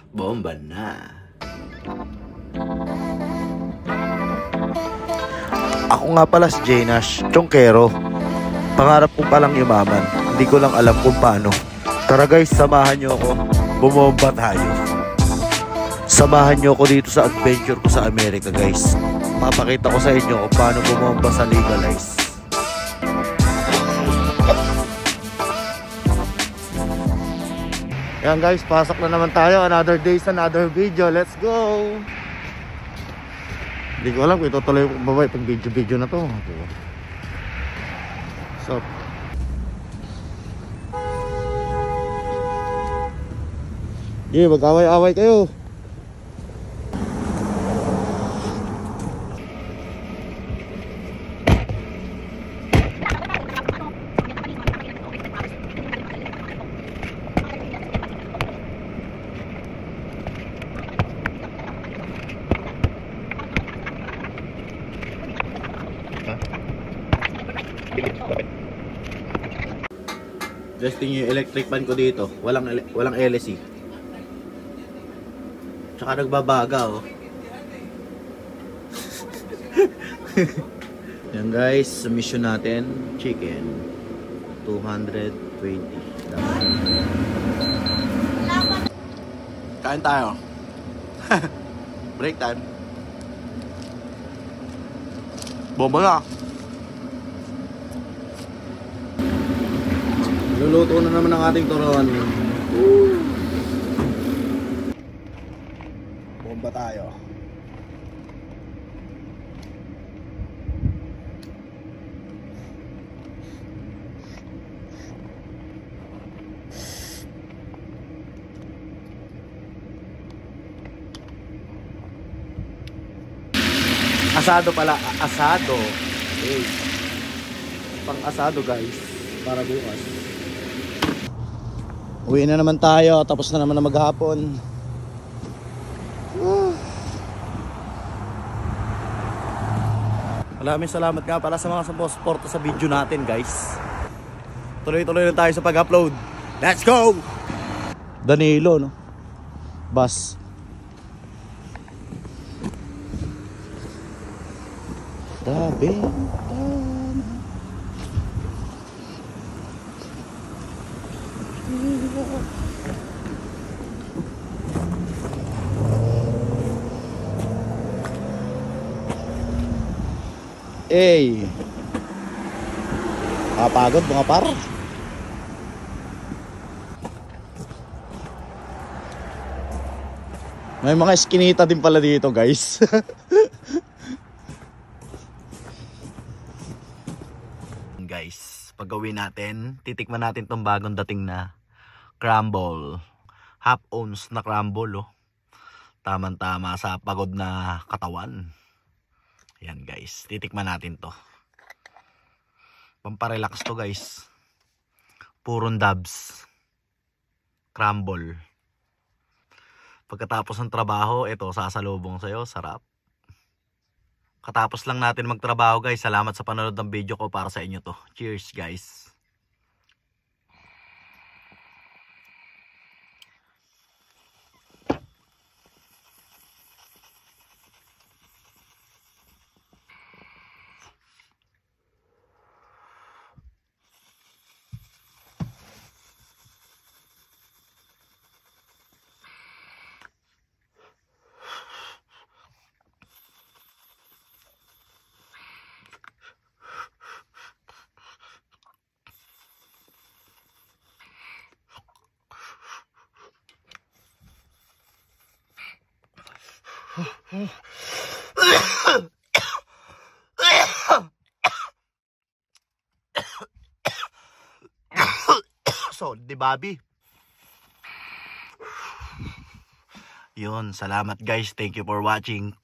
Bomba na. Ako nga pala si Janash, Chongkero. Pangarap ko palang yumaman, hindi ko lang alam kung paano. Tara guys, samahan nyo ako, bumomba tayo. Samahan nyo ako dito sa adventure ko sa Amerika guys. Papakita ko sa inyo kung paano bumomba sa legalize. Yan guys, pasok na naman tayo. Another day, another video. Let's go! Hindi ko alam kung itutuloy ko ba pag video na to. So, mag-away-away kayo. Testing yung electric fan ko dito. Walang LSE. Tsaka nagbabaga oh. Yan guys, submission natin. Chicken 220. Kain tayo. Break time. Bomba na. Luluto na naman ang ating turon. Bomba tayo. Asado pala, asado. Hey. Pang asado guys, para bukas. Uwi na naman tayo, tapos na naman na maghapon. Maraming salamat nga pala sa mga sumusuporta sa video natin guys. Tuloy-tuloy na tayo sa pag-upload. Let's go! Danilo no? Bus. Tabi. Hey, kapagod mga par. May mga eskinita din pala dito guys. Guys, pag-gawin natin, titikman natin tong bagong dating na crumble. Half ounce na crumble oh. Tamang-tama sa pagod na katawan. Yan guys, titikman natin to. Pamparelax to guys. Purong dabs. Crumble. Pagkatapos ng trabaho, ito sasalubong sa'yo, sarap. Katapos lang natin magtrabaho guys. Salamat sa panonood ng video ko, para sa inyo to. Cheers guys. So, di Bobby? Yun, salamat guys. Thank you for watching.